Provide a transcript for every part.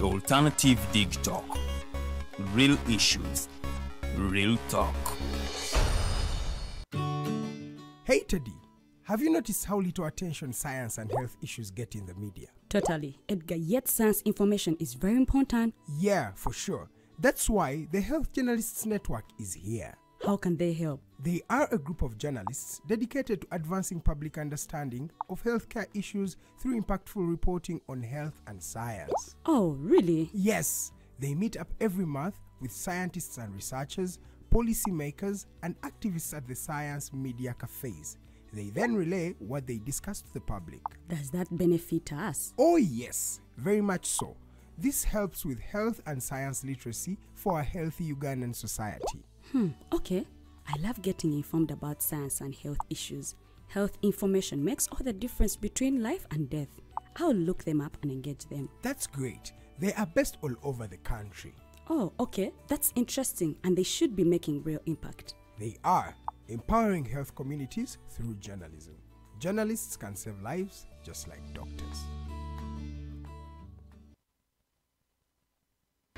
The Alternative Dig Talk. Real issues, real talk. Hey Teddy, have you noticed how little attention science and health issues get in the media? Totally, Edgar, yet science information is very important. Yeah, for sure. That's why the Health Journalists Network is here. How can they help? They are a group of journalists dedicated to advancing public understanding of healthcare issues through impactful reporting on health and science. Oh, really? Yes, they meet up every month with scientists and researchers, policymakers, and activists at the science media cafes. They then relay what they discuss to the public. Does that benefit us? Oh yes, very much so. This helps with health and science literacy for a healthy Ugandan society. Okay. I love getting informed about science and health issues. Health information makes all the difference between life and death. I'll look them up and engage them. That's great. They are based all over the country. Oh, okay. That's interesting, and they should be making real impact. They are empowering health communities through journalism. Journalists can save lives just like doctors.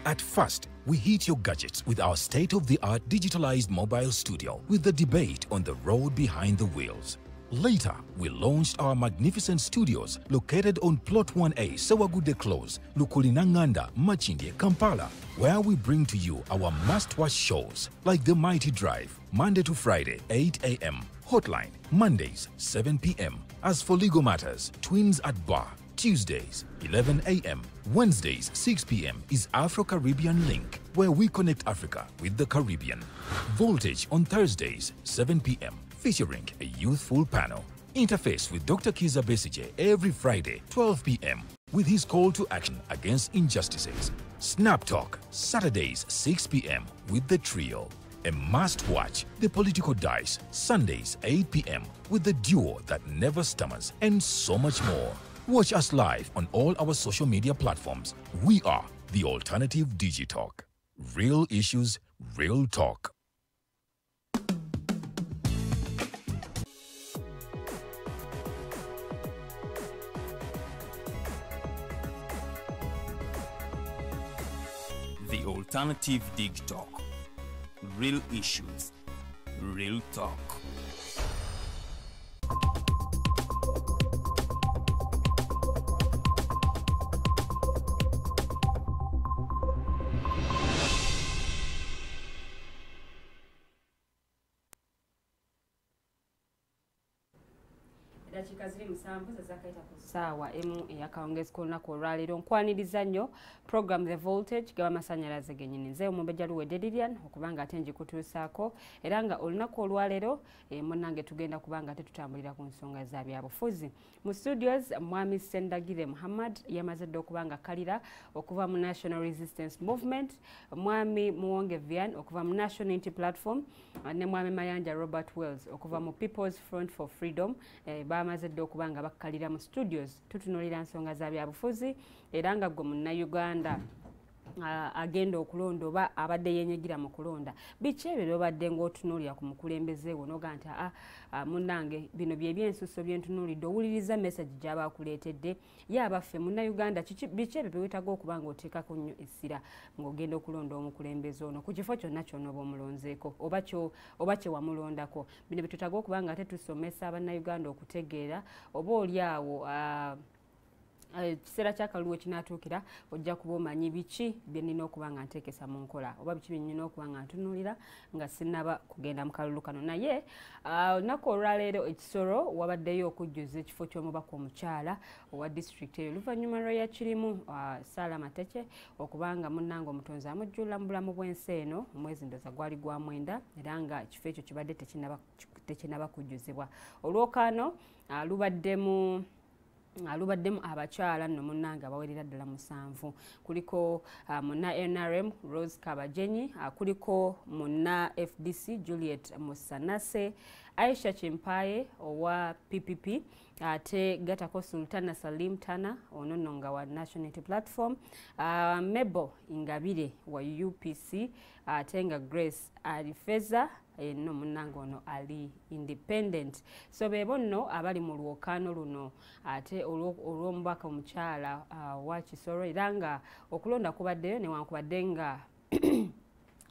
At first, we hit your gadgets with our state-of-the-art digitalized mobile studio with the debate on the road behind the wheels. Later, we launched our magnificent studios located on Plot 1A, Sewagude Close, Lukulinanganda, Machindye, Kampala, where we bring to you our must-watch shows like The Mighty Drive, Monday to Friday, 8 a.m., Hotline, Mondays, 7 p.m. As for legal matters, Twins at Bar, Tuesdays, 11 a.m. Wednesdays, 6 p.m. is Afro-Caribbean Link, where we connect Africa with the Caribbean. Voltage on Thursdays, 7 p.m., featuring a youthful panel. Interface with Dr. Kiza Besije every Friday, 12 p.m., with his call to action against injustices. Snap Talk, Saturdays, 6 p.m., with the trio. A must-watch, The Political Dice, Sundays, 8 p.m., with the duo that never stammers, and so much more. Watch us live on all our social media platforms. We are The Alternative Digitalk. Real issues, real talk. The Alternative Dig Talk. Real issues, real talk. Dakika ziri musanvu zazakaita ku ssaawa emu eyakawungezi k'olunaku olwaleero nkwaniriza nnyo program The Voltage g'amasannyalaze gennyini nze omumbejja Luwedde Lilian okuba nga ate ngikutuusaako era nga olunaku olwaleero munnange tugenda kuba nga ate tutambulira ku nsonga za byabufuzi. Mu studios Mwami Sendagire Muhammad yamaze dda okuba nga kalira okuva mu National Resistance Movement, Mwami Muwonge Vian okuva mu National Unity Platform ne Mwami Mayanja Robert Wells okuva mu People's Front for Freedom bamaze dda okuba nga bakkalira mu studios tutunuulira nsonga za byabufuzi era nga gwe Munnayuganda agenda okulonda oba abadde yenyigira mu kulonda biki ebyo byobadde ng'otunuulira ku mukulembeze wo noga nti munnange bino bye byensuso bye ntunuulidde owuliriza message gy'abakuleetedde ye abaffe Munnayuganda biki ebyo byewetaaga okuba ng'oteekako nnyo essira ng'ogenda okulonda omukulembeze ono ku kifo kyonna kyonna oba omulonzeeko oba kye wamulondako bino bye twetaaga okuba nga ate tusomesa Abannayuganda okutegeera oba oli awo kiseera ky'akalulu kinaatuukira ojja kuba omanyi biki bye nnina okuba nga nteekesa mu nkola oba biki bye nnina okuba nga ntunuulira nga sinnaba kugenda mu kalulu kano naye olunaku olwaleero ekisoro wabaddeyo okujjuza ekifo ky'omubaka omukyala owa disitulikiti eyo luvannyuma lweyakirimu Saala Mateke okubanga munnange omutonzi amujjulira mu bulamu bw'ensi eno omwezi ndoza gwali gwa mwenda era nga ekifo ekyo kibadde tekinaba kujjuzibwa olwokaano lubaddemu abakyala nno munnange abawerera ddala 7 kuliko munna NRM Rose Kabajenyi kuliko munna FDC Juliet Musanase Aisha Chimpaye owa PPP ate gatako Sultana Salim Tana onononga wa National Unity Platform, Mebo Ingabire wa UPC ate nga Grace Alifeza no munango ono ali independent. So bebo nno abali mu lwokano luno ate olw'omubaka omukyala wa Kisoro era nga okulonda kubaddeyo newankubadde nga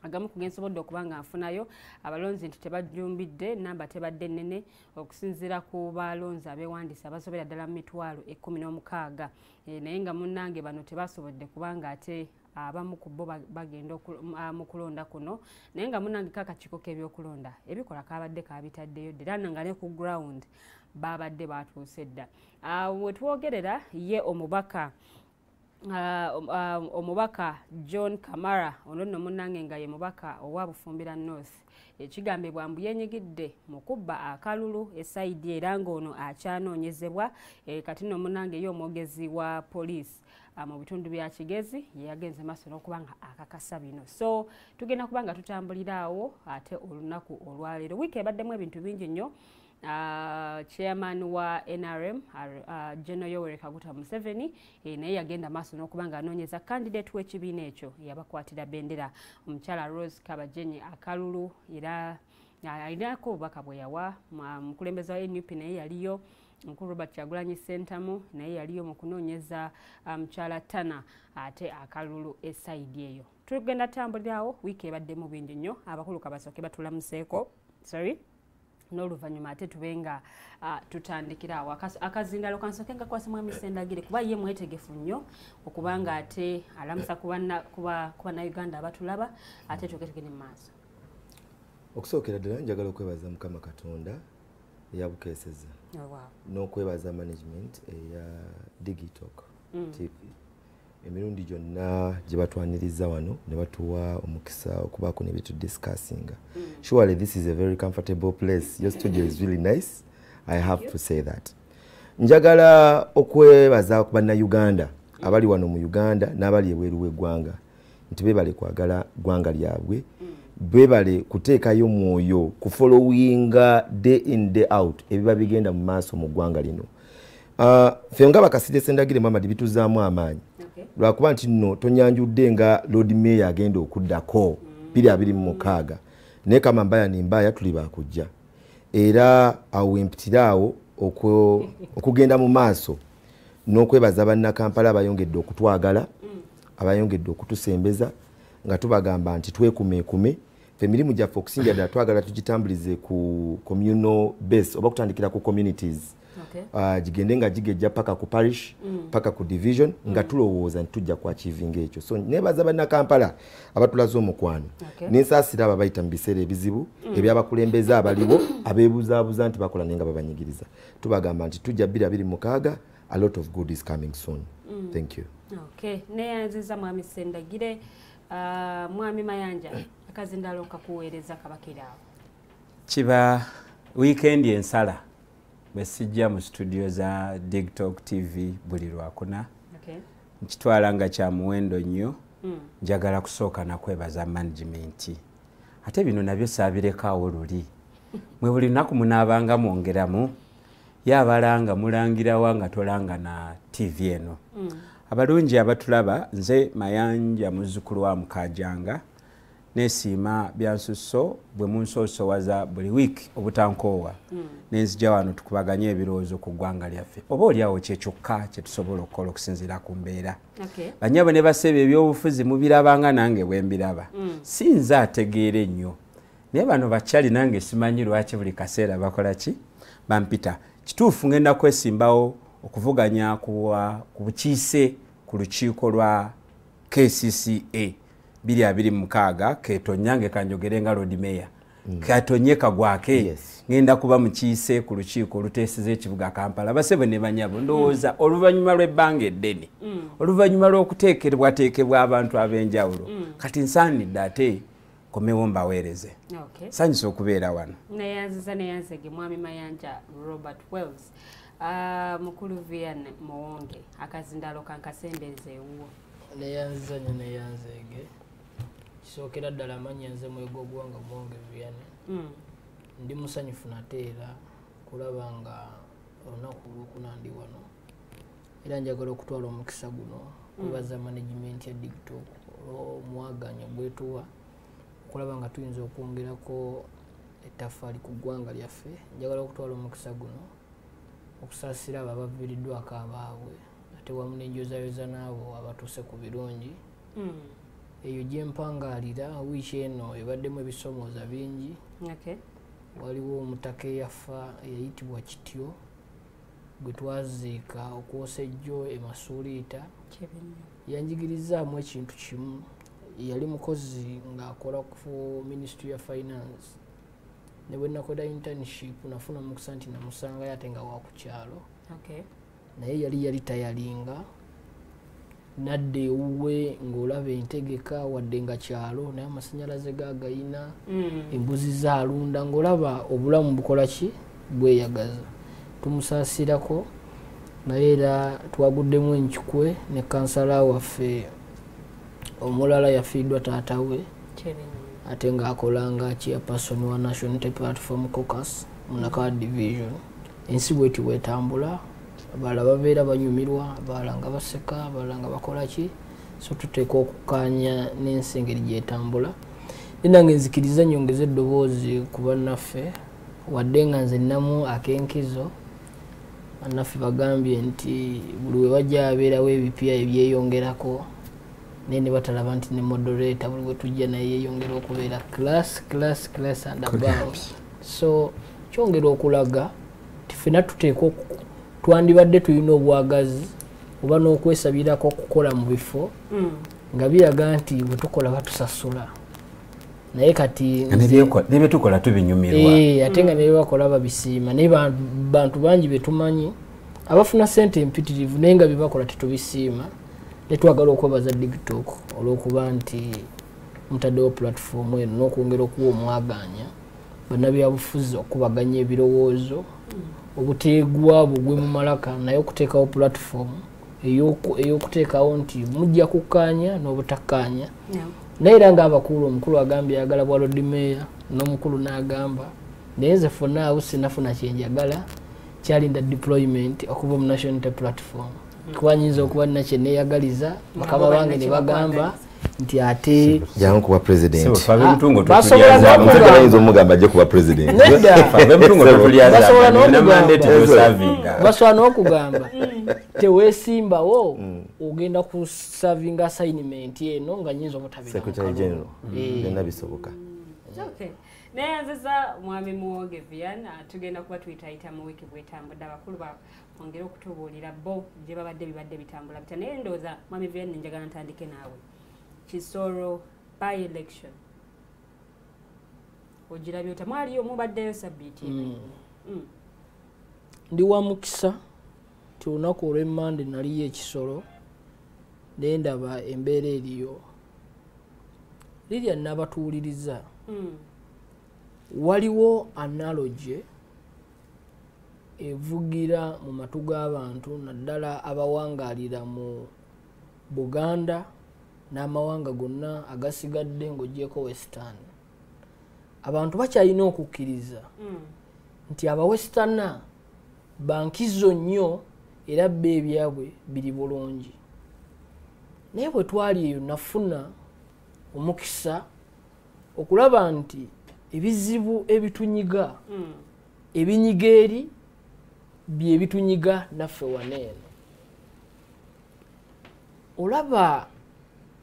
agamu kugensobodde okubanga afunayo abalonzi nti tebajumbidde namba tebadde nnene okusinziira ku balonzi abeewandisa abasobera ddala mu mitwalo 16 naye nga munnange bano tebasobodde kubanga ate abamu ku bo bagenda mu kulonda kuno naye nga munnange kakakiiko k'ebyokulonda ebikola kabadde kabitaddeyo ddera nga ne ku ground babadde batuuse dda we twogerera ye omubaka John Kamara ono nno munnange nga ye mubaka owa Bufumbira North ekigambibwa mbu yenyigidde mu kubba akalulu esaidi era ng'ono akyanoonyezebwa kati nno munnange ye omwogezi wa poliisi mu bitundu bya Kigezi yagenze maaso n'okuba nga akakasa bino. So tugenda kuba nga tutambulira awo ate olunaku olwaleero wiiki ebaddemu ebintu bingi nnyo. Chairman wa NRM General Yoweri Kaguta Museveni naye yagenda maaso n'okuba nga anoonyeza candidate w'ekibiina ekyo yabakwatira bendera omukyala Rose Kabajenyi akalulu era alinako obubaka bwe yawa mukulembeza wa NUP naye yaliyo Mkulu Robert Kyagulanyi Ssentamu naye yaliyo mu kunoonyeza mukyala Tana ate akalulu esaidi eyo. Tugenda tambulirawo wiiki ebaddemu bingi nnyo abakulu kabasooke batulamuseeko n'oluvannyuma ate tubenga tutandikira awo akazindalo kansooke nga kwasa Mwami Sendagire kuba ye mwetegefu nnyo okubanga ate alamusa kuba Uganda abatulaba ate tugende mu maaso. Okusookera ddala njagala okwebaza Mukama Katonda eyabukeeseza n'okwebaza management eya Digitalk TV emirundi gyonna gye batwaniriza wano ne batuwa omukisa okubaako ne byetu discussinga. Surely this is a very comfortable place. Your studio is really nice. I have to say that. Njagala okwebaza ku bannayuganda abali wano mu Uganda n'abali ebweru w'eggwanga nti beebale kwagala ggwanga lyabwe, beebale kuteekayo mwoyo ku followinga day in day out ebiba bigenda mu maaso mu ggwanga lino. Ffe nga Bakasirye Sendagire Muhammad bituzaamu amaanyi lwakuba nti nno tonyanjudde nga Lord Mayor agenda okuddako 2026 naye kama mbaya ni mbaya tuli bakujja era awo empitiraawo okugenda mu maaso n'okwebaza bannakampala abayongedde okutwagala abayongedde okutusembeza nga tubagamba nti twekumeekume ffe emirimu gyaffe okusinga ddala twagala tugitambulize ku communal base oba kutandikira ku communities. Jigende nga jigejja paka ku parish paka ku division nga tulowooza nti tujja ku achieving ekyo. So nebaza bannakampala abatulaze omukwano n'ensaasira abo bayita mu biseera ebizibu ebyabakulembeza abaliwo abeebuzaabuza nti bakola naye nga babanyigiriza. Tubagamba nti tujja 2026 a lot of good is coming soon. Thank you. Okay. Neyanziza Mwami Sendagire Mwami Mayanja akazindalo kakuweereza kabakiraawo. Kiba weekend ensala besijja mu studio za Digitalk TV buli lwakuna. Nkitwala nga kya muwendo nnyo. Njagala kusooka na kwebaza management. Ate bino nabyo saabirekawo luli. Mwe buli lunaku munaabanga mwongeramu yabalanga mulangira wanga tolanga na TV eno. Abalungi abatulaba nze Mayanja muzzukulu wa Mukajanga nesiima byansusso bwe munsoosowaza buli wiiki obutankoowa nenzija wano tukubaganye ebirowoozo ku ggwanga lyaffe oba oliawo kyekyokka kye tusobola okukola okusinziira ku mbeera. Banyabo ne basebe ebyobufuzi mubirabanga nange bwe mbiraba sinza ategeera ennyo naye bano bakyali nange simanyi lwaki buli kaseera bakola ki bampita. Kituufu ngenda kwesimbawo okuvuganya ku bukiise ku lukiiko lwa KCCA 2026 ketonyange kanjogere nga Lord Mayor katonyeka gwake ngenda kuba mukiise ku lukiiko oluteeseza ekibuga Kampala basebe ne banyabo ndowooza oluvannyuma lw'ebbanga eddene oluvannyuma lw'okuteekebwateekebwa abantu ab'enjawulo kati nsaanidde ate komewo mbaweereze. Sanyusa okubeera wano. Neyanzege Mwami Mayanja Robert Wells mukulu Vian Muwonge akazindalo kankasembezeewo. Neyanzege kisookera ddala amanyi nze mwego gwanga Muwonge Vian ndi musanyufu nateera kulaba nga olunaku lwokuna ndi wano era njagala okutwala omukisa guno kubaza management ya TikTok omwaganya gwetuwa okulaba nga tuyinza okwongerako ettaffaali ku ggwanga lyaffe. Njagala okutwala omukisa guno okusaasira abo abaviiriddwako abaabwe ate wamu n'enjozaayoza n'abo abatuuse ku birungi. Eyo gye mpangaalira wiiki eno ebaddemu ebisomooza bingi. Waliwo omutaka eyafa eyayitibwa Kityo gwe twaziika okwosa ejjo e Masuuliita. Yanjigirizaamu ekintu kimu, yali mukozi ng'akola ku Ministry ya Finance. Ne bwe nakola internship nafuna mukisa nti namusangayo ate nga wakukyalo. Naye yali tayalinga nadde ewuwe ng'olaba entegeka wadde nga kyalo naye amasannyalaze gagayina embuzi zaalunda ng'olaba obulamu bukola ki bweyagaza. Tumusaasirako naye era twaguddemu enkikwe ne kansala waffe omulala yafiiddwa taata we ate ng'akolanga chairperson wa National Unity Platform Caucus mu Nakawa Division. Ensi bweti bwetambula, abalala babeera banyumirwa, abalala nga baseka, abalala nga bakola ki, so tuteeka okukaanya n'ensi engeri gyetambula. Nange nzikiriza nyongeza eddoboozi ku bannaffe wadde nga nze nnamu akenkizo. Bannaffe bagambye nti buli we bajja abeerawo ebipya ebyeyongerako naye ne batalaba nti ne moderator buli we tujja naye yeeyongera okubeera class and above. So kyongera okulaga nti ffenna tuteeka twandibadde tulina obwagazi oba n'okwesabirako okukola mu bifo nga biraga nti bwe tukola batusasula naye kati nebye tukola tubinyumirwa ate nga nebye bakola babisiima naye bantu bangi betumanyi abafuna sente empitirivu naye nga byebakola tetubisiima. Ne twagala okwebaza TikTok olw'okuba nti mutaddewo platform eno n'okwongera okuwa omwaganya bannabyabufuzi okubaganya ebirowoozo obuteegwa bugwe mu malaka naye okuteekawo platform ey'okuteekawo nti mujja kukkaanya n'obutakkaanya. Naye era ng'abakulu omukulu agambye ayagala bwa Lord Mayor n'omukulu n'agamba naye nze ffonna awo sinafuna kyenjagala kyalinda deployment okuva mu National Unity Platform. Kuba nyinza okuba nina kye neeyagaliza bakama bange ne bagamba nti ate jangu kuba president basobola n'omugamba ajja kuba president basobola n'okugamba teweesimbawo ogenda kusavinga assignment eno nga nyinza Secretary General byonna bisoboka. Naye nziza mwami Muwonge Vian tugenda kuba tuyitayita mu wiiki bwetambudde abakulu bongera okutubuulira bo gye babadde bibadde bitambula bitya. Naye ndowooza mwami Vian njagala ntandike naawe. Kisoro by election ogirabye ota mwaliyo mubaddeyo sabbiiti ndi wa mukisa ti olunaku olw'emmande naliyo ekisolo naye ndaba embeera eriyo lirya nnabatuuliriza. Waliwo analogy evugira mu matu g'abantu naddala abawangaalira mu Buganda n'amawanga gonna agasigadde ng'oggyeko Western. Abantu bakyalina okukkiriza nti abawestana bankizo nnyo era bba ebyabwe biri bulungi. Naye bwe twali eyo nafuna omukisa okulaba nti ebizibu ebitunyiga ebinyiga eri bye bitunyiga naffe waneeno. Olaba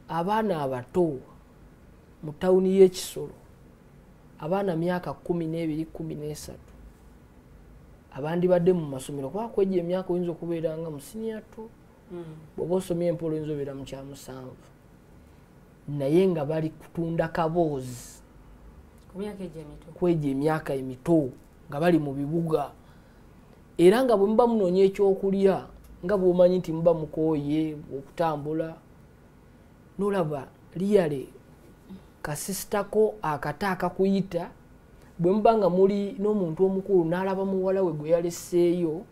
abaana abato mu tawuni y'Ekisolo abaana myaka 12 13 abandi badde mu masomero kuba kwejja emyaka oyinza okubeera nga mu senior 2 bw'oba osomye empolo oyinza obeera mu kya 7 naye nga bali kutunda kaboozi kwejja emyaka emito nga bali mu bibuga era nga bwe muba munoonya ekyokulya nga bw'omanyi nti muba mukooye okutambula n'olaba liyale kasisitako akata akakuyita bwe muba nga muli n'omuntu omukulu n'alaba muwala we gwe yaleseeyo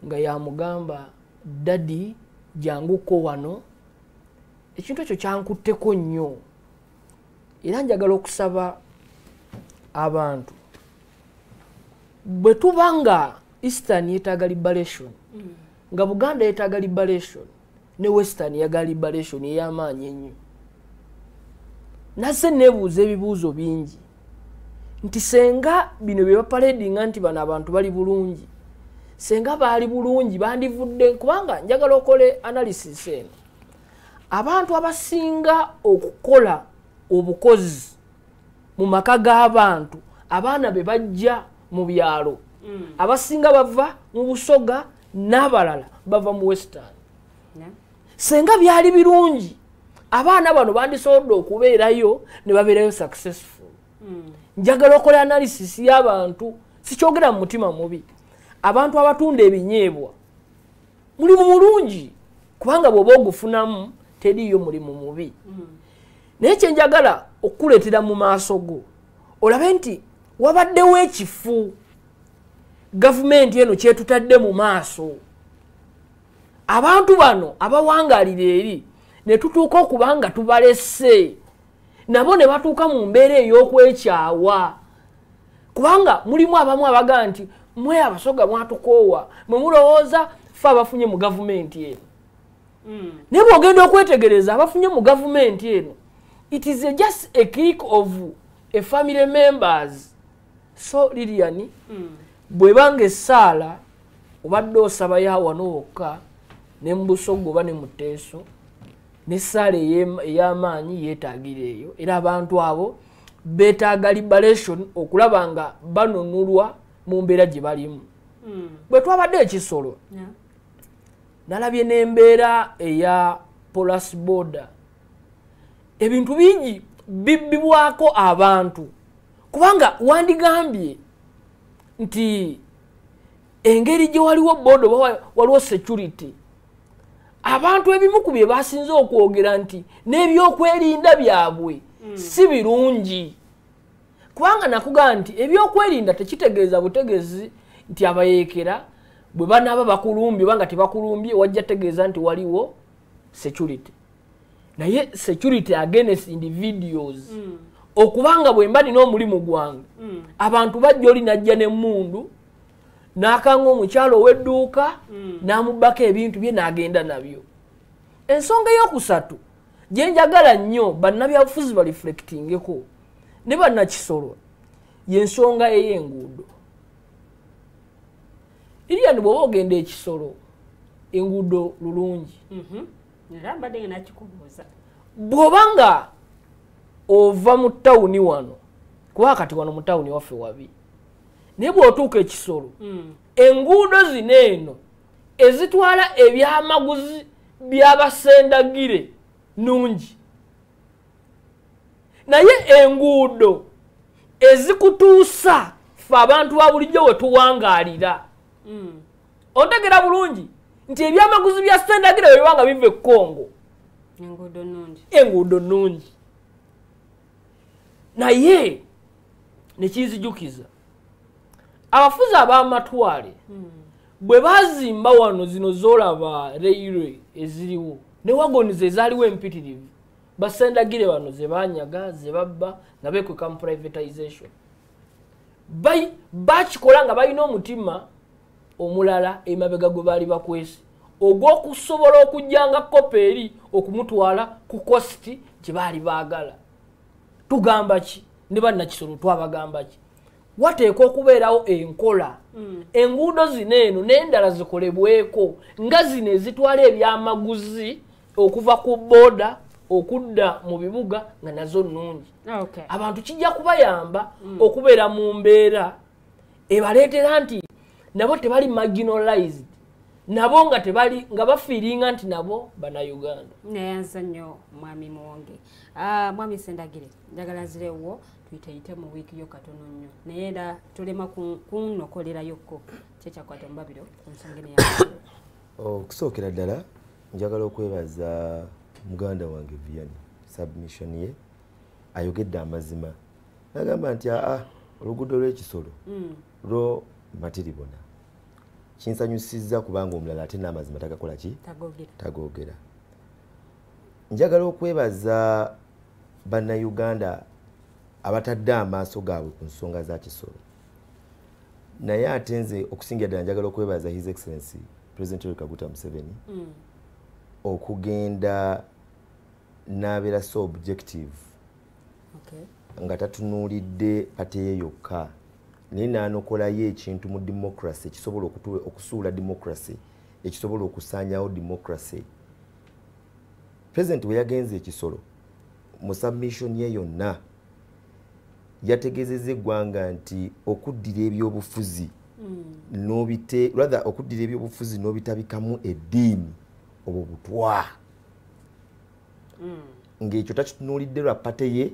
nga yamugamba dadi janguko wano. Ekintu ekyo kyankutteko nnyo era njagala okusaba abantu bwe tubanga Eastern yetaaga liberation nga Buganda yetaaga liberation ne Western yaga liberation ey'amaanyi ennyo. Nase nebuuza ebibuuzo bingi nti senga bino bye baparadinga nti bano abantu bali bulungi, senga baali bulungi bandivudde, kubanga njagala okole analysis eno. Abantu abasinga okukola obukozi mu maka g'abantu, abaana be bajja mu byalo, abasinga bava mu Busoga n'abalala bava mu Western. Senga byali birungi, abaana bano bandisobodde okubeerayo ne babeerayo successful. Njagala okola analysis y'abantu, sikyogera mu mutima mubi. Abantu abatunda ebinyeebwa mulimu mulungi, kubanga bw'oba ogufunamu teriyo mulimu mubi. Naye kye njagala okukuleetera mu maaso go olabe nti wabaddewo ekifu gavumenti eno kyetutadde mu maaso. Abantu bano abawangaalira eri ne tutuuka okubanga tubalese, nabo ne batuuka mu mbeera ey'okwekyawa, kubanga mulimu abamu abaga nti mwe Abasoga mwatukoowa, mwe mulowooza ffe abafunye mu gavumenti eno. Naye bw'ogenda okwetegereza abafunye mu gavumenti eno, it is just a clique of a family members. So Lilian, bwebanga essaala obadde osaba yawano wokka ne mu Busoga oba ne mu Teeso, n'essaala ey'amaanyi yeetaagira eyo, era abantu abo beetaaga liberation okulaba nga banunulwa mu mbeera gye balimu. Bwe twabadde ekisolo nalabye n'embeera eya police border, ebintu bingi bibbibwako abantu, kubanga wandigambye nti engeri gye waliwo border waliwo security, abantu ebimu ku bye basinze okwogera nti n'ebyokwerinda byabwe si birungi, kubanga nakugamba nti ebyokwerinda tekitegeeza butegeezi nti abayeekera bwe banaaba bakulumbye banga tebakulumbye wajja tegeeza nti waliwo security. Naye security against individuals, okubanga bwe mba nina omulimu gwange abantu bajja oli najja n'emmundu n'akanga omukyalo ow'edduuka n'amubbako ebintu bye n'agenda nabyo. Ensonga ey'okusatu gye njagala nnyo bannabyabufuzi baliflectingeko ne bannakisolo y'ensonga ey'enguudo. Lilian, bw'oba ogenda ekisolo enguudo lulungi, bw'obanga ova mu tawuni wano, kuba kati wano mu tawuni waffe wabi, naye bw'otuuka ekisolo enguudo zino eno ezitwala ebyamaguzi by'abasendagire nungi, naye enguudo ezikutuusa ffe abantu ba bulijjo we tuwangaalira. Ontegera bulungi nti ebyamaguzi bya sendagire bwe bibanga biva e Congo, enguudo nungi. Naye nekinzijukiza abafuzi ab'amatwale bwe bazimba wano zino z'olaba railway eziriwo ne wagonize ezaaliwo empitirivu, basendagire bano ze banyaga ze babba nga beekweka mu privatization, bakikola nga balina omutima omulala emabega gwe baali bakwesi ogw'okusobola okujjanga kopa eri okumutwala ku kosti gye baali baagala. Tugamba ki? Ne bannakisolo twabagamba ki? Wateekwa okubeerawo enkola, enguudo zino eno n'endala zikolebweko nga zino ezitwala ebyamaguzi okuva ku booda okudda mu bibuga nga nazo nnungi. Abantu kijja kubayamba okubeera mu mbeera ebaleetera nti nabo tebali marginalized, nabo nga tebali nga bafiiringa nti nabo Bannayuganda. Neyanza nnyo mwami Muwonge. Mwami Sendagire, njagala zirewo tuyite mu wiiki yo katono nnyo, naye era tulema kunokolerayokko kyekyakwata mu Babiro ku nsonga eyo. Okusookera ddala njagala okwebaza muganda wange Vianney submission ye, ayogedde amazima. Nagamba nti oluguudo lw'ekisolo lwo matiribona kinsanyusizza kubanga omulala ate n'amazima tagakola ki? Tagoogera. Njagala okwebaza Bannayuganda abatadde amaaso gaabwe ku nsonga za kisolo. naye ate nze okusingira ddala njagala okwebaza His Excellency President Yoweri Kaguta Museveni okugenda n'abeera so objective nga tatunuulidde ate ye yokka naye n'anokolayo ekintu mu democracy ekisobola okusuula democracy ekisobola okusaanyawo democracy. President we yagenze ekisolo mu submission ye yonna yategeezezza eggwanga nti okuddira ebyobufuzi okuddira ebyobufuzi n'obitabikamu eddiini obwo butwa ng'ekyo takitunuulidde lwa pate ye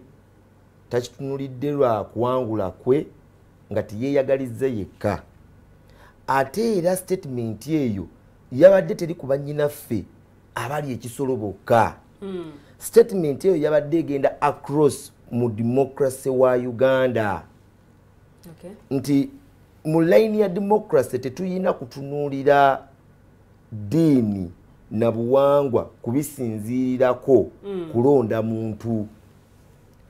takitunuulidde lwa kuwangula kwe nga tiyeeyagalizza yekka ate era statement eyo yabadde teri ku bannyinaffe abali ekisolo bokka statement eyo yabadde egenda across mu democracy wa Uganda nti mu line ya democracy tetuyina kutunuulira ddiini na buwangwa kubisinziirako kulonda muntu.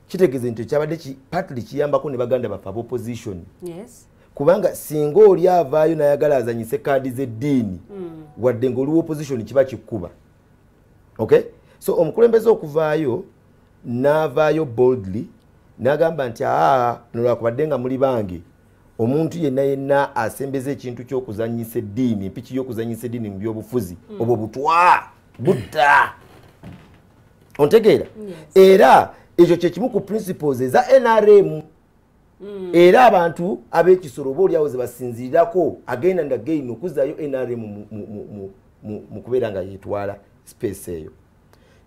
Kitegeeze nti kyabadde partly kiyambako ne baganda baffe opposition kubanga singa oli avaayo n'ayagala azanyise kaadi z'eddiini wadde ng'oliwo opposition kiba kikkuba. Okay, so omukulembeze okuvaayo n'avaayo boldly n'agamba nti nolwakubadde nga muli bange omuntu yenna asembeza ekintu ky'okuzanyisa eddiini empiki y'okuzanyisa eddiini mu byobufuzi obwo butwa butta ontegeera era ekyo kyekimu ku principles eza NRM era abantu ab'ekisolo boolyawo ze basinzirirako agenda ndagaino okuzaayo NRM mu kubeera nga yeetwala space eyo.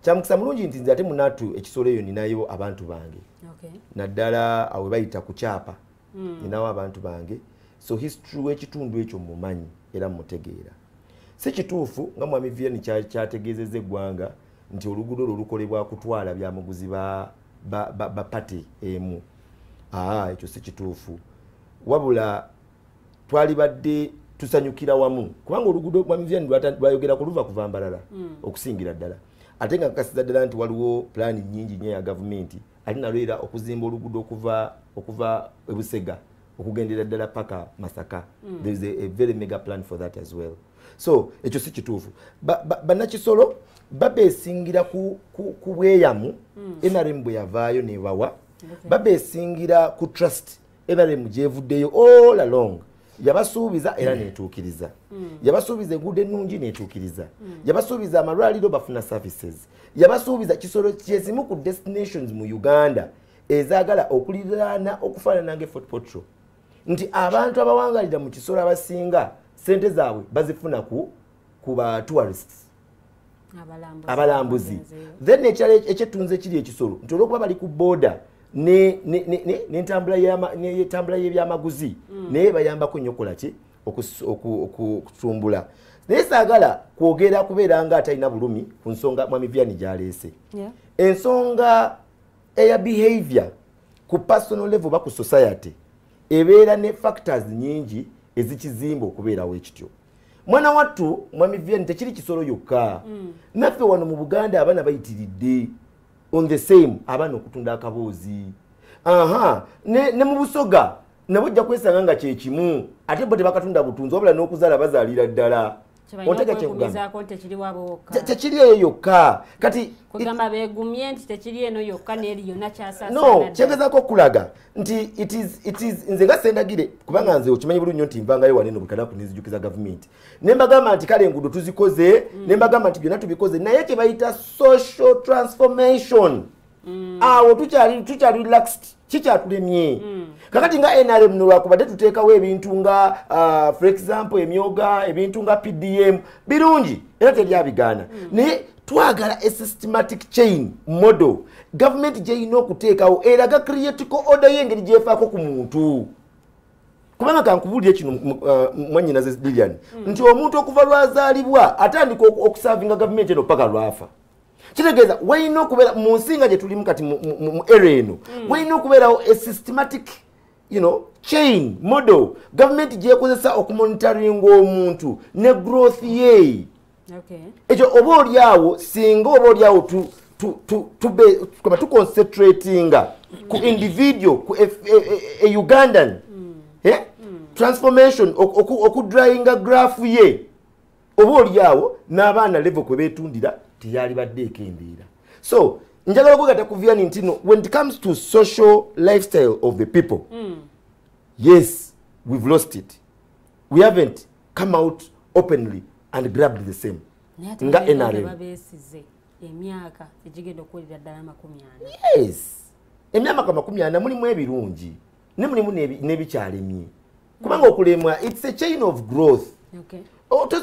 Kyamukisa mulungi nti nze ate munatu ekisolo eyo ninayo abantu bange naddala awe bayita ku kyapa ninawo abantu bange so history w'ekitundu ekyo mumanyi era mutegeera. Si kituufu nga mwami Vianney kyategeezezza eggwanga nti oluguudo olwo lukolebwa kutwala byamuguzi ba pati emu. Ekyo si kituufu wabula twali badde tusanyukira wamu kubanga oluguudo mwami Vianney lwayogera ku luva kuva Mbarara okusingira ddala ate nga kakasiza ddala nti waliwo pulaani nnyingi nnyo ya gavumenti ate nalwo era okuzimba oluguudo okuva Ebusega okugendera ddala paka Masaka. There is a very mega plan for that as well. So ekyo si kituufu bannakisolo babeesingira ku bweyamu NRM bwe yavaayo nebawa babeesingira ku trust NRM gyevuddeyo all along yabasuubiza era netuukiriza yabasuubiza enguudo ennungi netuukiriza yabasuubiza amalwaliro bafuna services yabasuubiza kisolo kyezimu ku destinations mu Uganda ezaagala okuliraana okufaanana nge Fort Portal nti abantu abawangalira mu kisolo abasinga sente zaabwe bazifuna ku ba tourists abalambuzi then ekyetunze kiri ekisolo nti olwokuba bali ku border n'entambula y'ebyamaguzi naye bayambako nnyo kolaki okutumbula naye saagala kwogera kubeera nga atalina bulumi ku nsonga mwami Vianney gyaleese ensonga eya behavior ku personal level ba ku society ebeera ne factors nyingi ezikizimba okubeerawo ekityo. Mwana wattu mwami Vianney tekiri kisolo yokka naffe wano mu Buganda abaana bayitiridde on the same abaana okutunda akaboozi ne mu Busoga nabo ojja kwesanga nga kyekimu ate bo tebakatunda butunzi wabula n'okuzaala bazaalira ddala tekiri eyo yokka kati kugamba beegumye nti tekiri eno yokka n'eri yonna kyasasa no kyegezaako okulaga nti it is nze nga sendagire kubanga nze okimanyi bulungi nti nvangayo waneno bukanaku nezijukiza gavumenti nembagamba nti kale enguudo tuzikoze nembagamba nti byonna tubikoze naye kye bayita social transformation awo tukyali relaxed kikyatulemye kakati nga NRM nolwakubadde tuteekawo ebintu nga for example emyoga ebintu nga PDM birungi era teryabigaana naye twagala a systematic chain model government gyeyina okuteekawo eraga critical order y'engeri gyefaako ku muntu kubanga kankubuulire kino mwannyinaze Lilian nti omuntu okuva lwazaalibwa atandika okusavinga government eno paka lwafa. Kitegeeza wayina okubeera mu nsinga gye tulimu kati mu area eno wayina okubeerawo a systematic chain model government gyekozesa okumonitoringa omuntu ne growth ye ekyo oba olyawo singa oba olyawo tuconcentratinga ku individual ku a Ugandan transformation okudrawinga graph ye oba oliawo n'abaana level kwe betundira teyali baddeeko embeera. So njagala okugata ku Vianney ntino when it comes to social lifestyle of the people, yes, we've lost it. We haven't come out openly and grabbed the same. Nga NRM. Emyaka ejigenda okulira ddala 40. Yes. Emyaka 40 mulimu ebirungi ne mulimu n'ebikyalemye. Kubanga okulemwa, it's a chain of growth. Okay.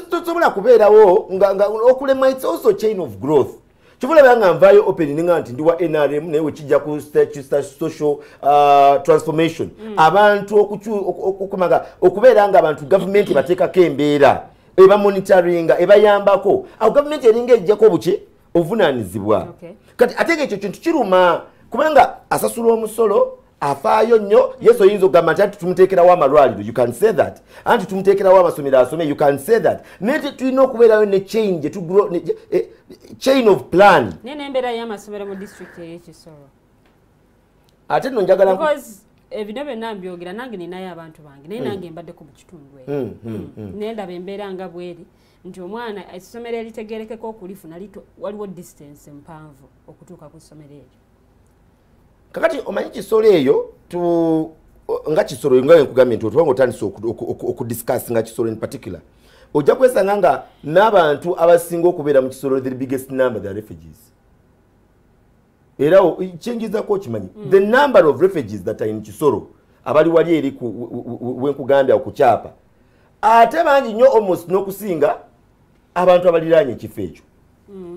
Tosobola kubeerawo nga okulemwa, it's also a chain of growth. Kivula nga nvayo open ninga nti ndiwa NRM naye kijja ku social transformation. Abantu okukumaga okubeera nga abantu government bateekako embeera eba monitoringa ebayambako. Awo government eringa ejjako buki obuvunaanyizibwa. Kati ate ekyo kintu kiruma kubanga asasula omusolo afaayo nnyo. Yes, oyinza okugamba nti tumuteekerawo amalwaliro, you can say that. Anti tumuteekerawo amasomero asome, you can say that. Naye tulina okubeerayo ne change chain of plan. N'embeera y'amasomero mu district ey'Ekisoro. Ate nno njagala because ebino byonna mbyogera nange ninayo abantu bange naye nange mbaddeko mu kitundu eyo. Naye ndaba embeera nga bweri nti omwana essomero eritegeerekeko okulifuna waliwo distance mpanvu okutuuka ku ssomero eryo. Kakati omanyi Kisoro eyo nga Kisoro nga nkugambye nti otubanga otandise okudiscuss nga Kisoro in particular, ojja kwesanga nga n'abantu abasinga okubeera mu Kisoro the biggest number they are refugees. Era kyenjizako kimanyi the number of refugees that are in Kisoro abali wali eri wenkugambya okukyapa ate bangi nnyo almost n'okusinga abantu abaliraanye ekifo ekyo.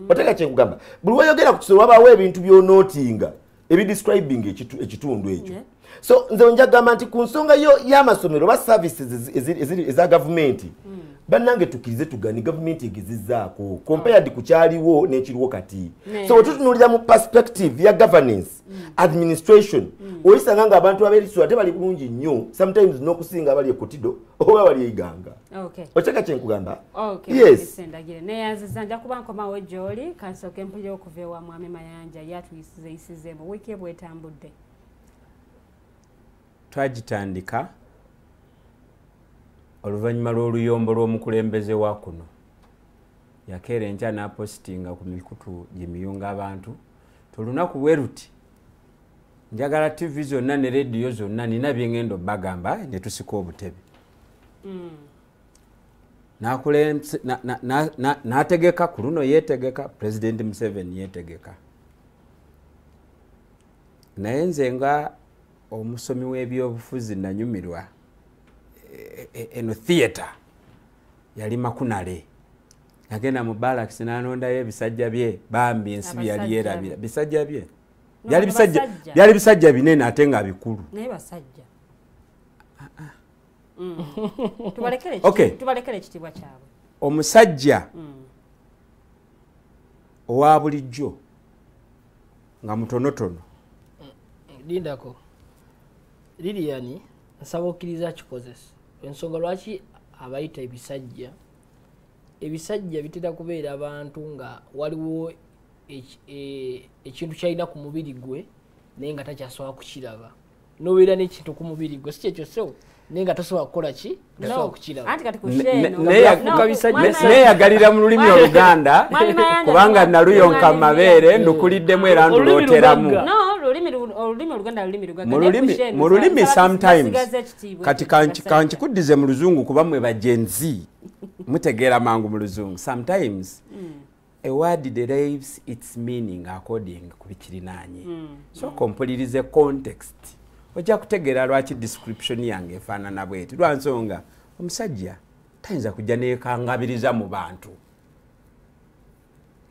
Oteeka kyenkugamba buli wayogera ku Kisoro wabaawo ebintu by'onootinga ebidescribing ekitundu ekyo. So nze njagamba nti ku nsonga y'amasomero ba services eza government bannange tukirize tugani government egezizzaako compared ku kyaliwo n'ekiriwo kati. So tutunulira mu perspective ya governance administration oyisanga nga abantu abeeriso ate bali bulungi nnyo sometimes n'okusinga abali ekotido oba bali eiganga. Okyeka kyenkugamba. Yes. Neyanziza nja kuba nkomawo gy'oli kansooke mpulira okuva ewa Mwami Mayanja yatuyisizeemu wiiki bwetambudde. Twagitandika oluvannyuma lw'oluyombo lw'omukulembeze wa kuno yakeera enkya n'apositinga ku mikutu gy'emiyunga abantu tolunaku bwe luti njagala TV zonna ne rediyo zonna nina bye ngenda obbagamba ne tusika obutebe. N'ategeka ku luno yeetegeka President Museveni yeetegeka naye nze nga omusomi w'ebyobufuzi nanyumirwa eno theatre yali Makunale yagenda mu barracks n'anondayo ebisajja bye bambi ensi yali yerabira bisajja bye byali bisajja binene ate nga bikulu naye basajja. Tubalekere ekitiibwa kyabwe. Omusajja owa bulijjo nga mutonotono. Lindako Lilian nsaba okkiriza kikozesa ensonga lwaki abayita ebisajja bitera kubeera abantu nga waliwo ekintu kyalina ku mubiri gwe naye nga takyasobola kukiraba n'obeera n'ekintu ku mubiri gwe si kyekyo so naye nga tasobola kukola ki tasobola kukiraba. Neeyagalira mu lulimi Oluganda kubanga naluyonka mu mabeere ndukuliddemu era ndulooteramu. Mu lulimi sometimes kati kankikuddize mu Luzungu kuba mwe bajenzi mutegeera mangu mu Luzungu. Sometimes a word derives its meaning according ku bikirinaanye. So kompulirize context ojja kutegeera lwaki description yange efaanana bweti lwa nsonga omusajja tayinza kujja neekangabiriza mu bantu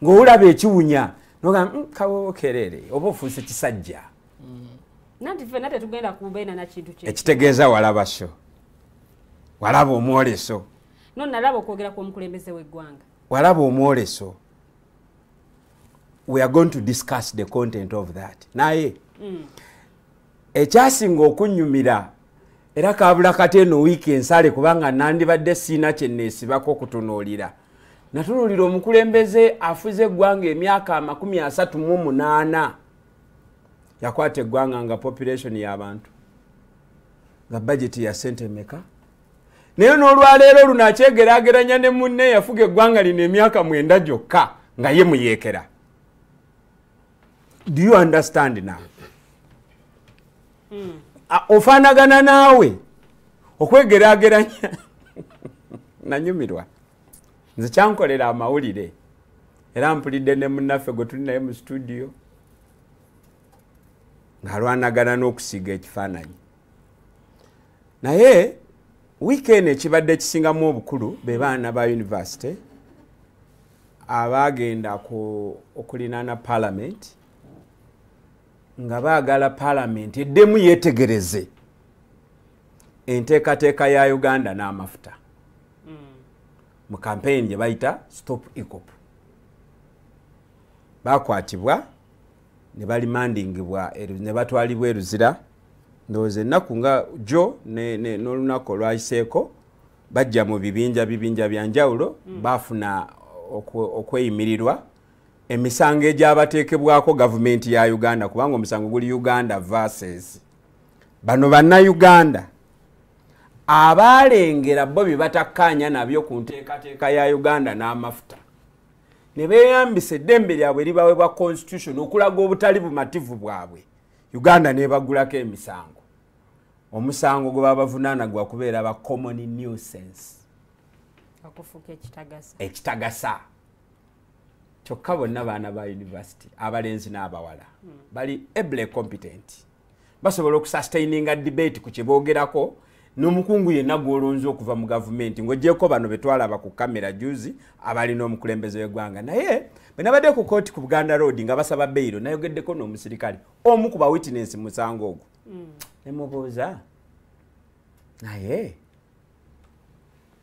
ng'olaba ekiwunya noga kawokerere oba ofuuse kisajja. Nanti fena tetugenda kubeena na kintu kye. Ekitegeeza walaba so. Walaba omwoleso. No nalaba okwogera ku omukulembeze w'eggwanga. Walaba omwoleso. We are going to discuss the content of that. Naye. Ekyasinga okunyumira era kabula kateno wiiki ensale kubanga nandibadde siina kye neesibako okutunuulira. Natunuulira omukulembeze afuze eggwanga emyaka 38. Yakwata eggwanga nga population y'abantu nga budget ya sente meka naye n'olwaleero luno akyegeraageranya ne munne yafuga eggwanga lino emyaka 9 gyokka nga ye muyeekera. Do you understand now? Ofaanagana naawe okwegeraageranya nanyumirwa nze kyankolera amawulire era mpulidde ne munnaffe gwe tuli naye mu studio ng'alwanagana n'okusiga ekifaananyi. Naye wiikeeni ekibadde ekisingamu obukulu be baana ba yunivasite abaagenda okulinaana paalamenti nga baagala paalamenti eddemu yeetegereze enteekateeka ya Uganda n'amafuta mu kampeyini gye bayita Stop EACOP. Bakwatibwa ne balimandingibwa ne batwalibwa eruzira. Ndowooza ennaku nga jo n'olunaku olwayiseeko bajja mu bibinja bya njawulo baafuna okweyimirirwa emisango egyabateekebwako gavumenti ya Uganda kubanga omusango guli Uganda versus bano bannayuganda abaalengera bo bye batakkaanya nabyo ku nteekateeka ya Uganda n'amafuta ne beeyambisa eddembe lyabwe libaweebwa constitution okulaga obutali bumativu bwabwe. Uganda nebagulako emisango. Omusango gwe babavunaana gwa kubeera ba common nuisance. Okufuka ekitagasa. Kyokka bonna baana ba university abalenzi n'abawala bali able competent. Basobola okusustaininga debate ku kyeboogerako n'omukungu yenna gw'olonze okuva mu gavumenti ng'oggyeko bano be twalaba ku kamera juzi abalina omukulembeze w'eggwanga. Naye bwe nabadde ku kooti ku Buganda Road nga basaba beyiro nayogeddeko n'omusirikale omu ku ba witness musango ogwo. Ne mubuuza naye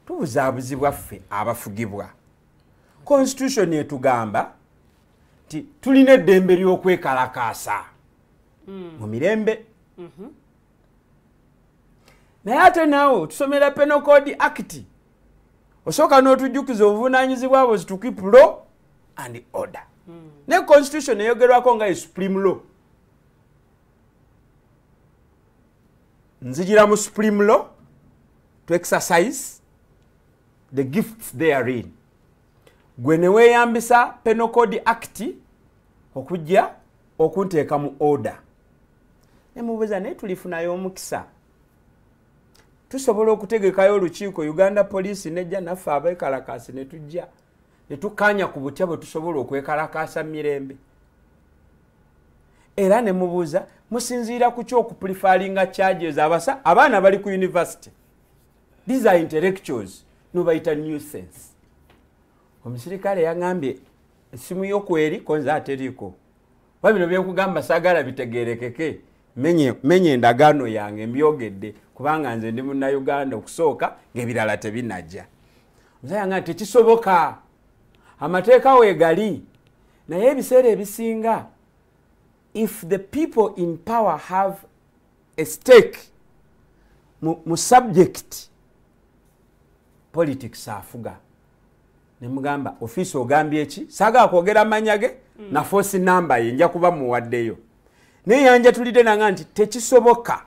tubuzaabuzibwa ffe abafugibwa. Constitution etugamba nti tulina eddembe ly'okwekalakaasa mu mirembe. Naye ate naawe tusomera Penal Code Act osooka n'otujjukiza obuvunaanyizibwa bwo to keep law and order. Ne constitution eyogerwako nga supreme law. Nzijira mu supreme law to exercise the gifts therein. Gwe ne weeyambisa Penal Code Act okujja okunteeka mu order. Ne mubuuza naye tulifunayo omukisa. Tusobola okutegekayo olukiiko Uganda Police nejja naffe abeekalakaasi ne tujja ne tukkaanya ku butya bwe tusobola okwekalakaasa mirembe. Era ne mubuuza musinziira ku ki okuprefaringa charges abaana bali ku university. These are intellectuals nubayita nuisance. Omusirikale yangambye essimu y'okweri konza ateriiko. Wabino byekugamba saagala bitegeerekeke menye endagaano yange mbyogedde kubanga nze ndi munnayuganda okusooka ng'ebirala tebinajja. Omusaya nga tekisoboka amateeka weegali naye ebiseera ebisinga if the people in power have a stake mu subject politics afuga. Ne mugamba office ogambye eki saagala kwogera manya ge na force number ye nja kuba muwaddeyo. Naye yanja tulide nanga nti tekisoboka.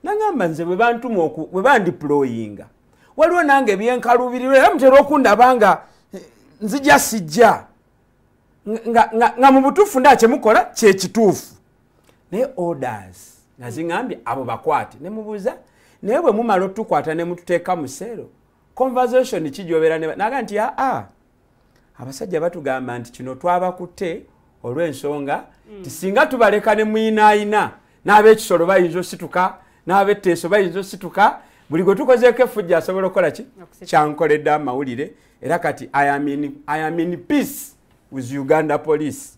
Nangamba nze bwe bantuma bwe bandiployinga waliwo nange byenkaluubirirwa era mutera okundabanga nzija sijja nga mu butuufu ndakyemukola kyekituufu. Naye orders nazingambye abo bakwate ne mubuuza naye bwe mumala otukwata ne mututeeka mu seero conversation kijobera naga nti abasajja batugamba nti kino twabakutte olw'ensonga tisinga tubaleka ne muyinaayina n'ab'ekisolo bayinza osituka n'ab'etteeso bayinza osituka buli gwe tukozeeko effujja asobola okukola ki kyankoledde amawulire era kati I am in peace with Uganda Police.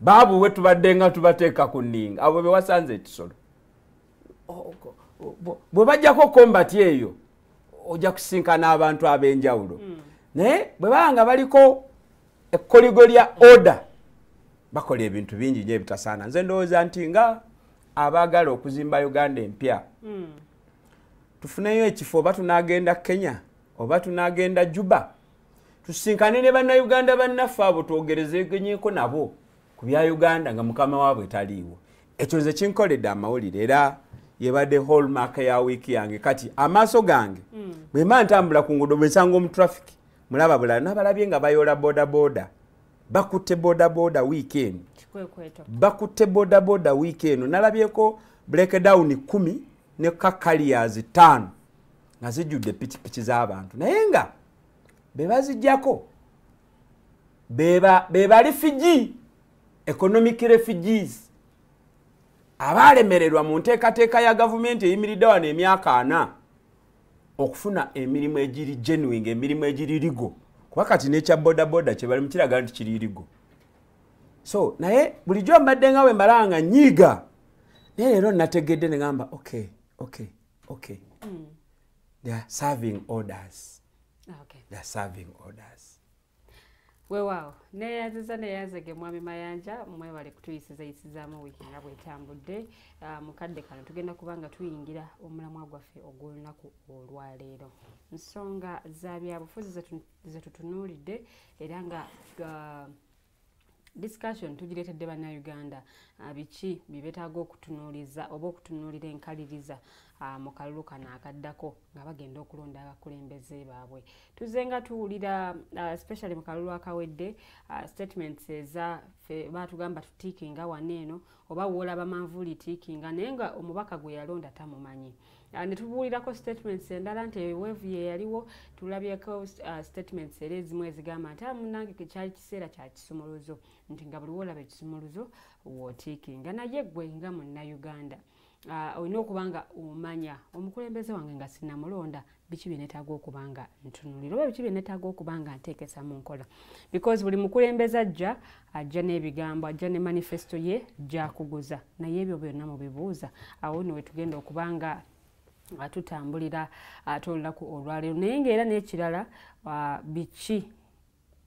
Baabu we tubadde nga tubateeka ku nninga abo be wasanze ekisolo bwe bajjako kombati eyo ojja kusinkana abantu ab'enjawulo. Naye bwe banga baliko ekkoligo lya order bakola ebintu bingi nnyo ebitasaana. Nze ndowooza nti nga abaagala okuzimba Uganda empya tufuneyo ekifo oba tunaagenda Kenya oba tunaagenda Juba tusinkane ne bannayuganda bannaffe abo twogerezeegenyeko nabo ku bya Uganda nga mukama waabwe taliiwo. Ekyo nze kinkoledde amawulire era yebadde hallmark ya wiki yange kati amaaso gange bwe mba ntambula ku nguudo bwe nsanga mu traffic mulaba bulala nabalabye nga bayola bodaboda bakutte bodaboda weekend bakutte bodaboda weekend nalabyeko breakdown 10 ne kakalias 5 nga zijjudde pikipiki z'abantu naye nga bebazijjako beba refugee economic refugees abalemererwa mu nteekateeka ya gavumenti eyimiridde wano emyaka 4 okufuna emirimu egiri genuine emirimu egiri ligo kuba kati n'ekya bodaboda kye bali mu kiraga nti kiri ligo so naye bulijjo mbadde nga bwe mbalaba nga nyiiga naye leero nategedde ne ngamba okay they are serving orders. They are serving orders. Weewaawo neyanzege mwami Mayanja mwebale kutuyisizayisizaamu wiiki nga bwetambudde mukadde kano tugenda kubanga tuyingira omulamwa gwaffe ogw'olunaku olwaleero nsonga za byabufuzi ze tutunuulidde era nga discussion tugireetedde bannayuganda biki bibetaaga okutunuuliza oba okutunuulira enkaliriza mu kalulu kano akaddako nga bagenda okulonda abakulembeze baabwe tuzenga tuwulira especially mu kalulu akawedde statements eza batugamba tutiikinga waneeno oba woolaba manvuuli tiikinga naye nga omubaka gwe yalonda tamumanyi ne tubuulirako statements endala nti weevu ye yaliwo tulabyeko statements era ezimu ezigamba nti munange kyali kiseera kya kisumuluzo nti nga buli woolaba ekisumuluzo wootiikinga naye gwe nga munnayuganda olina okubanga omanya omukulembeze wange nga sinamulonda biki byenetaaga okubanga ntunulira oba biki byenetaaga okubanga nteekesa mu nkola because buli mukulembeze ajja n'ebigambo ajja ne manifesto ye gy'akuguza naye ebyo byonna mubibuuza awo nno we tugenda okubanga tutambulira ate olunaku olwaleero naye ngaera n'ekirala biki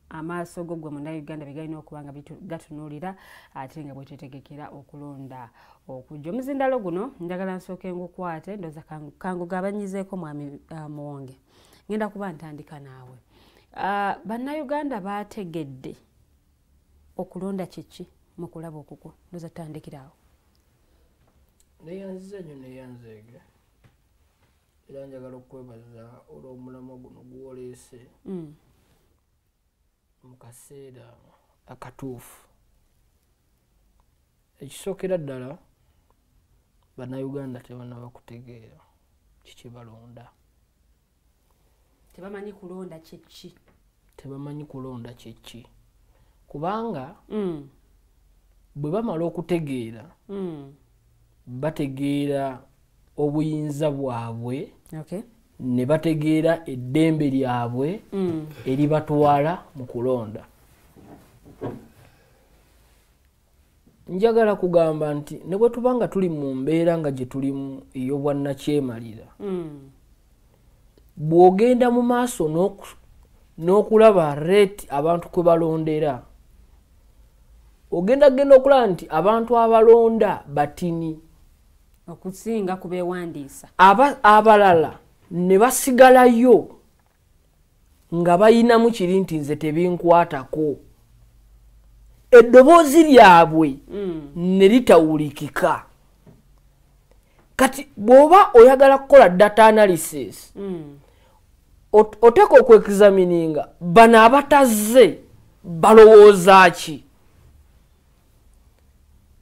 amaaso go gwe munnayuganda begalina okubanga gatunuulira ate nga bwetetegekera okulonda okujja omuzindalo guno njagala nsooke ngukwate ndoza kangugabanyizeeko mwami Muwonge ngenda kuba ntandika naawe bannayuganda bategedde okulonda kiki mu kulaba okukwo ndoza tutandikiraawo neyanziza nnyo neyanzeege era njagala okwebaza olw'omulamwa guno guwoleese mu kaseera akatuufu ekisookera ddala bannayuganda tebannaba kutegeera kiki balonda tebamanyi kulonda kiki tebamanyi kulonda kiki kubanga bwe bamala okutegeera bategeera obuyinza bwabwe ne bategeera eddembe lyabwe eribatwala mu kulonda njagala kugamba nti ne bwe tubanga tuli mu mbeera nga gye tulimu ey'obwannakyemalira bw'ogenda mu maaso n'okulaba rate abantu kwe balondera ogenda okulaba nti abantu abalonda batini okusinga ku beewandiisa abalala ne basigalayo nga bayinamu kiri nti nze tebinkwatako eddoboozi lyabwe ne litawulikika kati bw'oba oyagala kukola data analysis oteeka okwekizamininga bano abatazze balowooza ki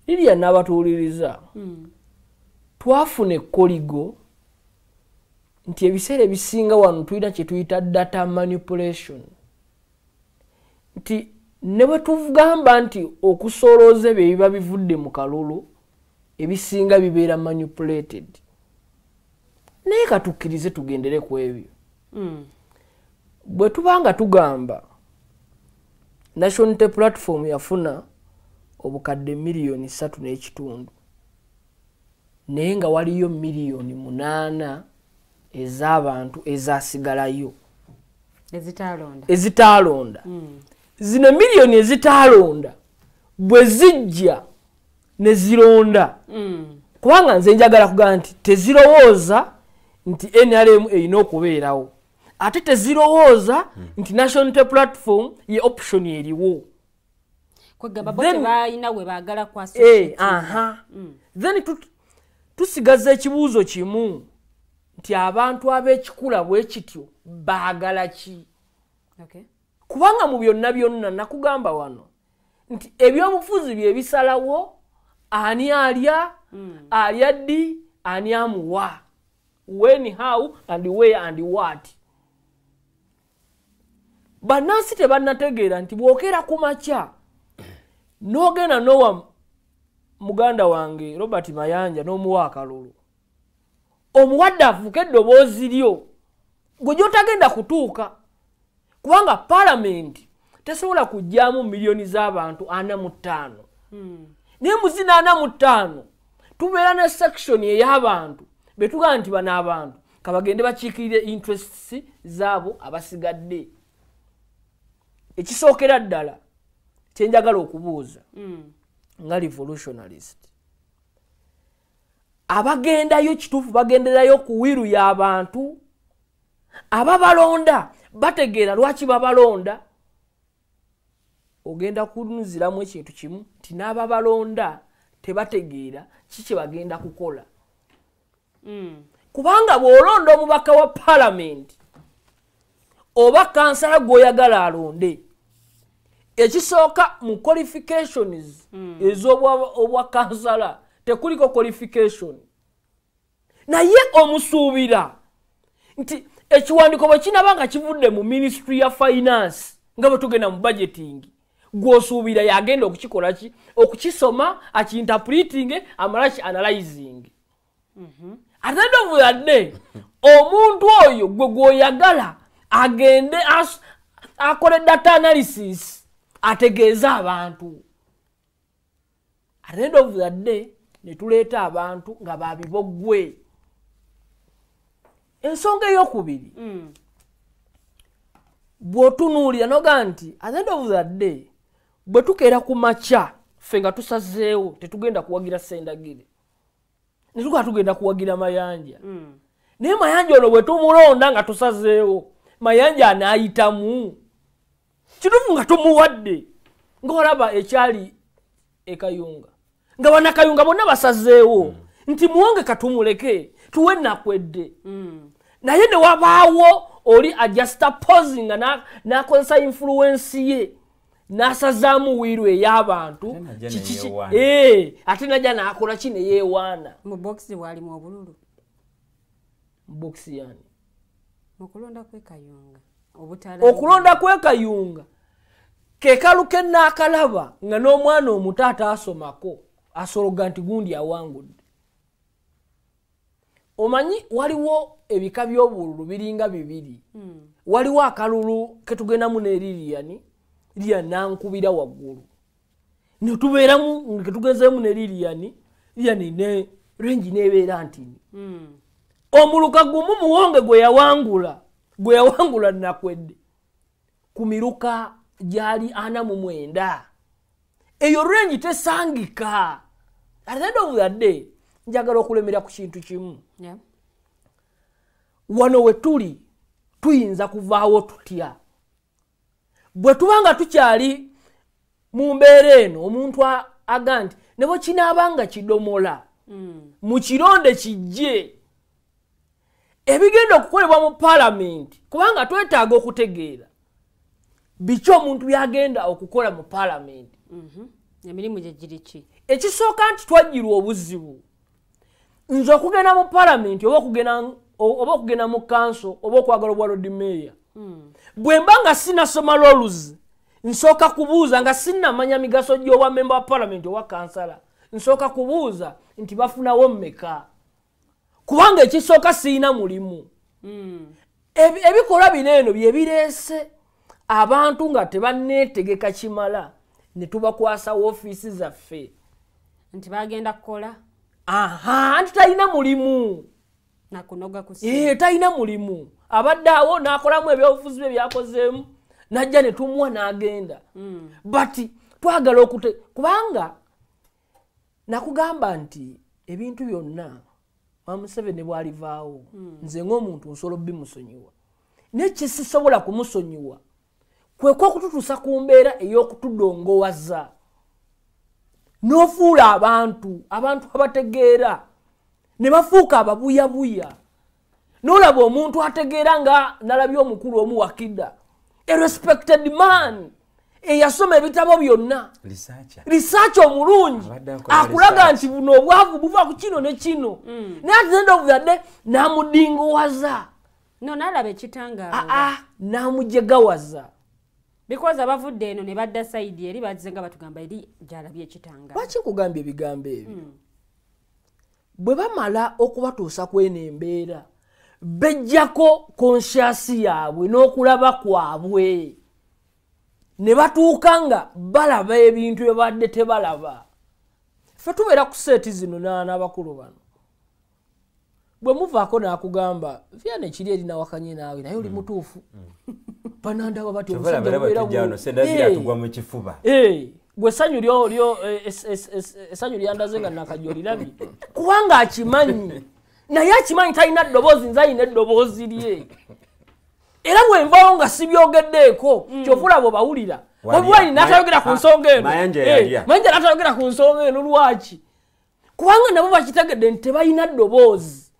lirya n'abatuwuliriza twafuna ekkoligo nti ebiseera ebisinga wano tulina kye tuyita data manipulation nti ne bwe tugamba nti okusolooza ebyo ebiba bivudde mu kalulu ebisinga bibeera manipulated naye katukkirize tugendere ku ebyo bwe tubanga tugamba National Unity Platform yafuna obukadde miliyoni 3.5 naye nga waliyo miliyoni 8 ez'abantu ezasigalayo ezitaalonda zino miliyoni ezitaalonda bwe zijja ne zironda kubanga nze njagala kugamba nti tezirowooza nti NRM erina okubeerawo ate tezirowooza nti National Unity Platform ye option eriwo kwegamba bo tebalina we baagala kwasa then tusigaza ekibuuzo kimu nti abantu ab'ekikula bwe kityo baagala ki? Kubanga mu byonna byonna nakugamba wano nti ebyobufuzi bye bisalawo ani alya, alya ddi, ani amuwa, when, how and where and what. Bannansi tebannategeera nti bw'okeera ku makya n'ogenda n'owa muganda wange Robert Mayanja n'omuwa akalulu, omuwadde afuuka eddoboozi lyo gwe gy'otagenda kutuuka, kubanga palamenti tesobola kujjaamu miliyoni z'abantu 45. Naye mu zino 45 tubeera ne section ey'abantu betugamba nti bano abantu kabagende bakiikirire interests zaabo abasigadde. Ekisookera ddala kyenjagala okubuuza nga revolutionalist, abagendayo kituufu bagenderayo ku wiru y'abantu, ababalonda bategeera lwaki babalonda? Ogenda kunuziramu ekintu kimu nti n'ababalonda tebategeera kiki bagenda kukola. Kubanga bw'olonda omubaka wa palamenti oba kansala gw'oyagala alonde, ekisooka mu qualifications ez'obwa kansala tekuliko qualification, naye omusuubira nti ekiwandiiko bwe kinaba nga kivudde mu ministry ya finance nga bwe tugenda mu budgeting, gw'osuubira yagenda okukikola ki? Okukisoma, aki-interpreting, amala ki analyzing. At the end of the day, omuntu oyo gwe gw'oyagala agende akole data analysis ategeeza abantu. At the end of the day, ne tuleeta abantu nga babibogwe. Ensonga ey'okubiri, bw'otunuulira noga nti at the end of the day bwe tukeera ku makya ffe nga tusazeewo tetugenda kuwagira Sendagire, ne tukola tugenda kuwagira Mayanja. Naye Mayanja ono bwe tumulonda nga tusazeewo, Mayanja anaayitamu kituufu nga tumuwadde, ng'olaba ekyali e Kayunga nga bannakayunga bonna basazeewo nti muwonge katumuleke tuwe nakwedde. Naye ne wabaawo oli ajasta posing nga n'akozesa influence ye n'asazaamu wiiru ey'abantu, ate najja n'akola ki ne yeewaana. Mu box walimu obululu. Mu box yani okulonda kwe Kayunga okulonda kwe Kayunga ke kaluke n'akalaba nga n'omwana omuto ataasomako asologa nti gundi awangudde. Omanyi waliwo ebika by'obululu biringa bibiri. Waliwo akalulu ketugendamu ne Lilian nankubira waggulu, ne tubeeramu ketugezeemu ne Lilian ne range n'ebeera ntini. Omuluka gumu muwonge gwe yawangula nakwedde ku miruka gyali 49. Eyo range tesangika. At the end of the day, njagala okulemera ku kintu kimu. Wano we tuli tuyinza kuvaawo tutya. Bwe tubanga tukyali mu mbeera eno omuntu aga nti ne bwe kinaabanga kidomola mu kironde kijje ebigenda okukolebwa mu palamenti, kubanga twetaaga okutegeera biki omuntu byagenda okukola mu palamenti. Emirimu gye giri ki? Ekisooka nti twajjirwa obuzibu. Nze okugenda mu palamenti oba okugenda mu kanso oba okwagala obwa Lord Mayor, bwe mba nga sinasoma rules nsooka kubuuza nga sinnamanya migaso gy'obwa member wa palamenti owa kansala, nsooka kubuuza nti bafunawo mmeka, kubanga ekisooka siina mulimu. Ebikolwa bino eno bye bireese abantu nga tebanneetegeka kimala ne tubakwasa woofiisi zaffe nti bagenda kukola nti talina mulimu nakunoga talina mulimu. Abadde awo n'akolamu ebyobufuzi bye byakozeemu najja ne tumuwa n'agenda. But twagala kubanga nakugamba nti ebintu byonna Museveni bw'alivaawo nze ng'omuntu nsobola bimusonyiwa, naye kisisobola kumusonyiwa kwe kw'okututuusa ku mbeera ey'okutudongowaza n'ofuula abantu abategeera ne bafuuka ababuyabuya n'olaba omuntu ategeera nga nalabye omukulu omu wakidda a respected man eyasoma ebitabo byonna research omulungi akulaga nti buno obwavu buva ku kino ne kino naye at the end of the day n'amudingowaza nalaba ekitangaala n'amujegawaza because abavudde eno ne badda sayidi eri bazenga batugamba eri gyalabye ekitangaala lwaki nkugambye ebigambo ebyo bwe bamala okubatuusa kweno embeera bejjako konsyasi yaabwe n'okulaba kwabwe ne batuuka nga balaba ebintu ebadde tebalaba ffe tubeera ku seeti zino n'abakulu bano bwe muvaako n'akugamba vyana ekiri erina wakanye naawe naye oli mutuufu banandaba bati gwe essanyu lyandaze nga nakajja olirabye kubanga akimanyi naye akimanyi talina ddoboozi nze ayina eddoboozi lye era bwenvaawo nga sibyogeddeeko kyofulabo bawulira obwani natayogera ku nsonga eno mayanja natayogera ku nsonga eno lwaki kubanga nabo bakitegedde nti tebalina ddoboozi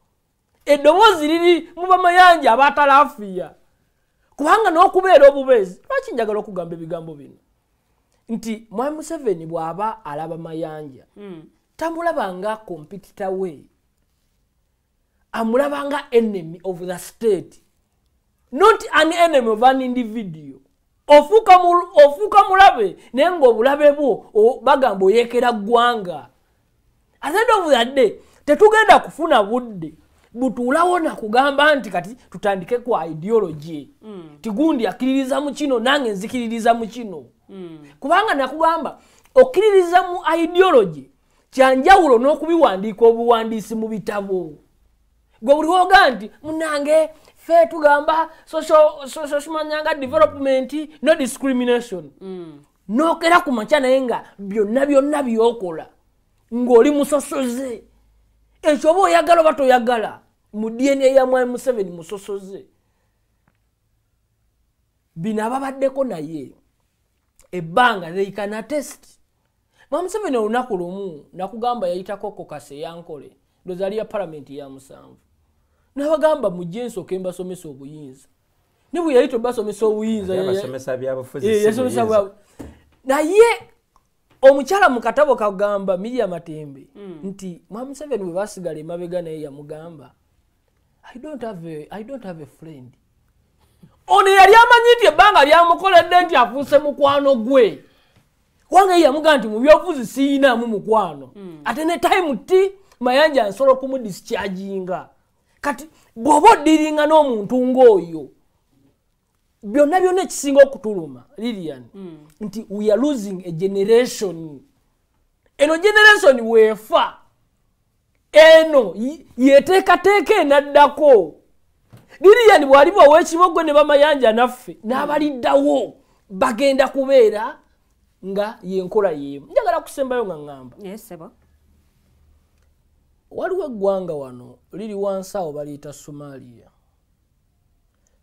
eddoboozi liri mu bamayanja abatalaafiya kubanga n'okubeera obubeezi lwaki njagala okugamba ebigambo bino nti Mwami Museveni bw'aba alaba mayanja tamulaba nga competitor we amulaba nga enemy of the state not an enemy of an individual ofuuka mulabe naye ng'obulabe bwo bagamba oyekera ggwanga at the end of the day tetugenda kufuna budde butuulawo nakugamba nti kati tutandike ku ideology tigundi akiririza mu kino nange nzikiririza mu kino kubanga nakugamba okiririza mu ideology kyanjawulo n'okubiwandiika obuwandiisi mu bitabo gwe buli woga nti munange fe tugamba social development no discrimination nokera ku makya naye nga byonna byokola ng'oli musosoze ekyo oba oyagala oba toyagala mu DNA ya Mwami Museveni musosoze bino ababaddeko naye ebbanga they can attest Mwami Museveni olunaku lumu nakugamba yayitako kokase yankole ndozali ya parliament ya musanvu nabagamba mujje nsooke mbasomesa obuyinza ne bwe yali tobasomesa obuyinza yabasomesa byabufuzi naye omukyala mu katabo kagamba Miriam Matembe nti Mwami Museveni bwe basigala emabega naye yamugamba I don't have a friend. Ono yali amanyi nti ebbanga lyamukoledde nti afuuse mukwano gwe wange yamuga nti mu byobufuzi siyinaamu mukwano ate ne time ti mayanja nsobola okumudischarginga kati bw'oba oddiringa n'omuntu ng'oyo byonna ekisinga okutuluma Lilian nti we are losing a generation. Eno generation weefa eno yeteekateeka enaddako Lilian bw'aliba ow'ekibogo ne bamayanja naffe n'abaliddawo bagenda kubeera nga yenkola yemu. Njagala kusembayo nga ngamba waliwo eggwanga wano liri wansi awo baliyita Somalia.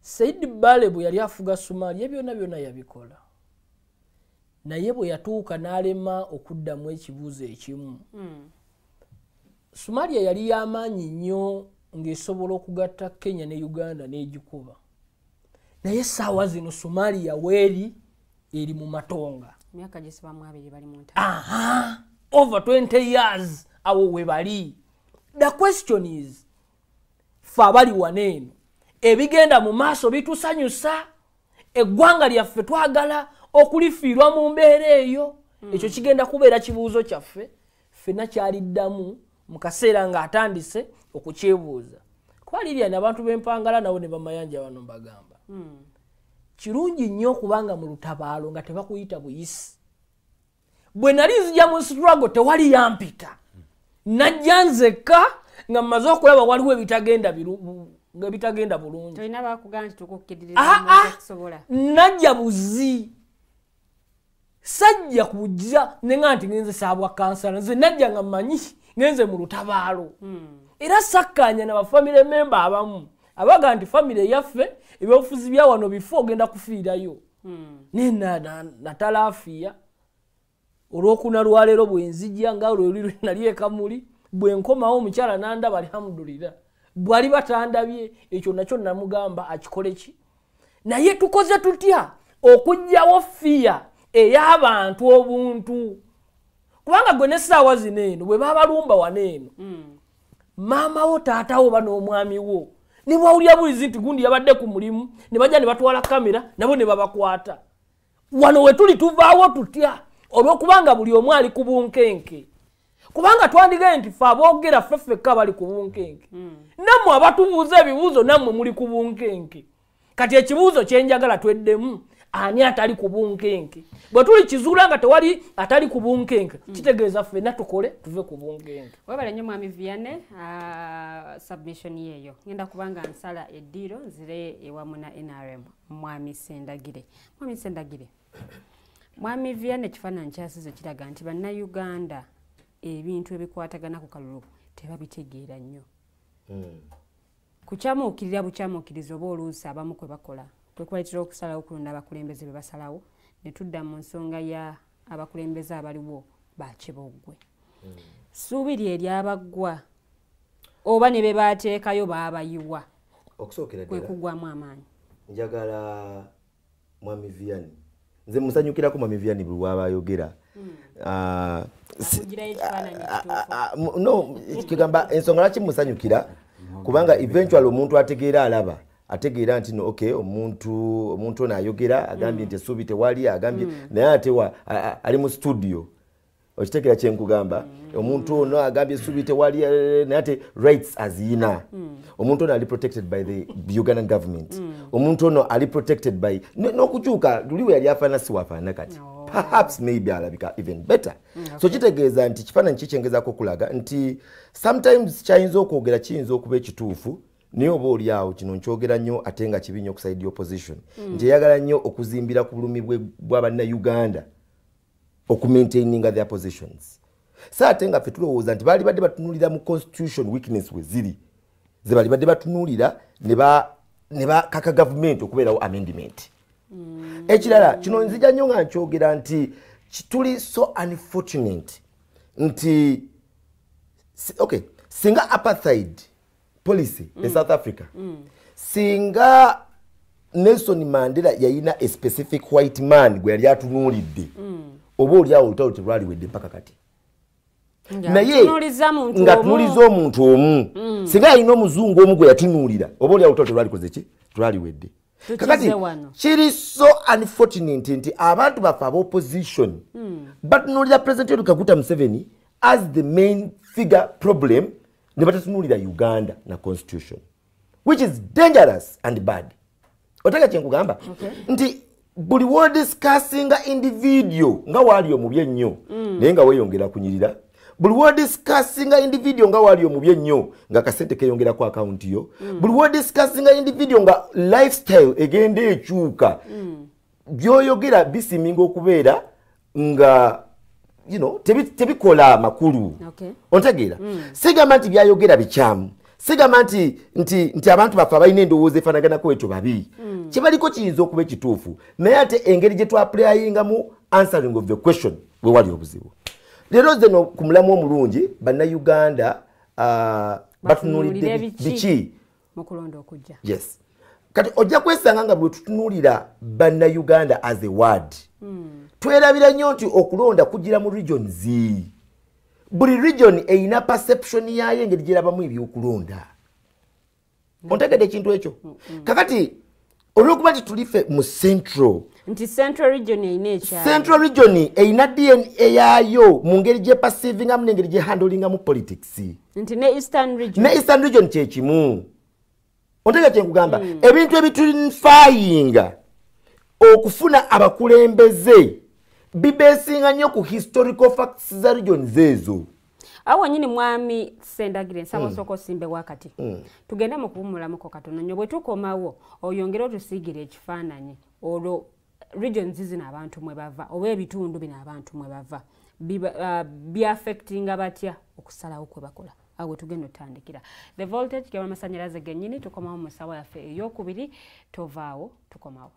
Said Bale bwe yali afuga Somalia byonna yabikola naye bwe yatuuka n'alema okuddamu ekibuuzo ekimu. Somalia yali y'amaanyi nnyo ng'esobola okugatta Kenya ne Uganda n'egikuba naye essaawa zino Somalia weeri eri mu matonga. Myaka gisibamu abiri bali mu nta. Over 20 years awo we bali. The question is fa bali waneeno ebigenda mu maaso bitusanyusa eggwanga lyaffe twagala okulifiirwa mu mbeera eyo ekyo kigenda kubeera kibuuzo kyaffe ffenna kyaliddamu mu kaseera ng'atandise okukyebuuza kuba Lilian abantu b'empangala nabo ne bamayanja wano mbagamba kirungi nnyo okubanga mu lutabaalo nga tebakuyita buyisi. Bwe nali nzija mu struggle tewali yampita najja nzekka nga mmaze okulaba waliwo ebitagenda bulungi. Tolina bakugamba nti tukukkiririza okusobola. Najja buzi sajja kujja nenga nti ngenze saabwa kansala nze najja nga mmanyi ngenze mu lutabaalo era sakkaanya na bafamile memba abamu abaga nti famile yaffe ebyobufuzi bya wano bifo ogenda kufiirayo natalaafiya olw'okuna lwaleero bwe nzijja nga lwe nali ekamuli bwe nkomawo omukyala nandaba alhamdulillah bwali batandabye ekyo nakyo namugamba akikole ki naye tukoze tutya okujjawo fiya ey'abantu obuntu kubanga gwe n'essaawa zino eno bwe babalumba wano eno maama wo taata wo n'omwami wo ne bwawulira bulizi nti gundi yabadde ku mulimu ne bajja ne batwala kamera nabo ne babakwata wano we tuli tuvaawo tutya olw'okubanga buli omu ali ku bunkenke kubanga twandigaye nti fe aboogera ffeffekka bali ku bunkenke nammwe abatubuuza ebibuuzo nammwe muli ku bunkenke kati ekibuuzo kyenjagala tweddemu ani atali ku bunkenke bwe tuli kizuula nga tewali atali ku bunkenke kitegeeza ffenna tukole tuve ku bunkenke webale nnyo mwami Vianney submission yeeyo ngenda kubanga nsala eddiiro nzire ewamu na NRM mwami Sendagire mwami Vianney ekifaananyi kyasize kiraga nti bannayuganda ebintu ebikwatagana ku kalulu tebabitegeera nnyo kukyamuukirira bukyamuukiriza oba oluusi abamu kwe bakola kwe kuleetera okusalawo okulonda abakulembeze be basalawo ne tudda mu nsonga ya abakulembeze abaliwo bakiboggwe suubiri eryabaggwa oba ne be baateekayo baabayiwa okusookera kwe kuggwamu amaanyi njagala mwami Vianney nze musanyukirako mwami Vianney buli wabayogera no kigamba ensonga laki musanyukira kubanga eventually omuntu ategeera alaba ategeera nti no okay omuntu ono ayogera agambye nti essuubi tewali agambye naye ate ali mu studio okitegeera kyenkugamba omuntu ono agambye essuubi tewali naye ate rights aziyina omuntu ono ali protected by the Ugandan government omuntu ono ali protected by n'okukyuka luliwe yali afaana si wafaana kati perhaps maybe alabika even better so kitegeeza nti kifaananyi kikyengezaako okulaga nti sometimes kyayinza okwogera kiyinza okuba ekituufu naye oba oli awo kino nkyogera nnyo ate nga kibi nnyo okusaidia opposition nti eyagala nnyo okuzimbira ku bulumi bw'abannayuganda okumaintaininga their positions so ate nga ffe tulowooza nti baali badde batunuulira mu constitution weakness we ziri ze baali badde batunuulira ne bakaka gavumenti okubeerawo amendment ekirala kino nzija nnyo nga nkyogera nti tuli so unfortunate nti okay singa apartheid policy in South Africa singa Nelson Mandela yayina a specific white man gwe yali atunuulidde oba oli awo olutalo terwaliwedde mpaka kati naye nga tunuuliza omuntu omu singa yalina omuzungu omu gwe yatunuulira oba oli awo olutalo terwalikoze ki terwaliwedde kakati kiri so unfortunate nti abantu baffe ab'opposition batunuulira President Yoweri Kaguta Museveni as the main figure problem ne batatunuulira Uganda na constitution which is dangerous and bad otaka kyenkugamba nti buli wo discussinga individual nga wali omubi ennyo naye nga weeyongera kunyirira buli wo discussinga individual nga wali omubi ennyo nga kasente keyongera ku account yo buli wo discussinga individual nga lifestyle egenda ekyuka byoyogera bisiminga okubeera nga tebikola makulu ontegeera sigamba nti byayogera bikyamu sigamba nti abantu baffe abalina endowooza efaanaganako etyo babi kibaliko kiyinza okuba ekituufu naye ate engeri gye twapulayingamu answering of the question bwe wali obuzibu leero zeno ku mulamu omulungi bannayuganda batunuulidde biki mu kulonda okujja yes kati ojja kwesanga nga bwe tutunuulira bannayuganda as a word twerabira nnyo nti okulonda kugira mu regions buli region eyina perception yayo engeri gyerabamu ebyokulonda ontegedde ekintu ekyo kakati olwokuba nti tulife mu central region eyina DNA yayo mu ngeri gyeperceivingamu n'engeri gyehandlingamu politics nti ne eastern region kyekimu ontegedde kyenkugamba ebintu ebitulifayinga okufuna abakulembeze bibesinga nnyo ku historical facts za regions ezo awo nyini mwami Sendagire nsaba osooka osimbe wakati tugende mu kuwummulamuko katono nnyo bwe tukomawo oyongere otusiigire ekifaananyi olwo regions zino abantu mwe bava oba ebitundu bino abantu mwe bava biaffectinga batya okusalawo kwe bakola awo tugenda otandikira the voltage gaba amasannyalaze gennyini tukomawo mu ssaawa yaffe ey'okubiri tovaawo tukomawo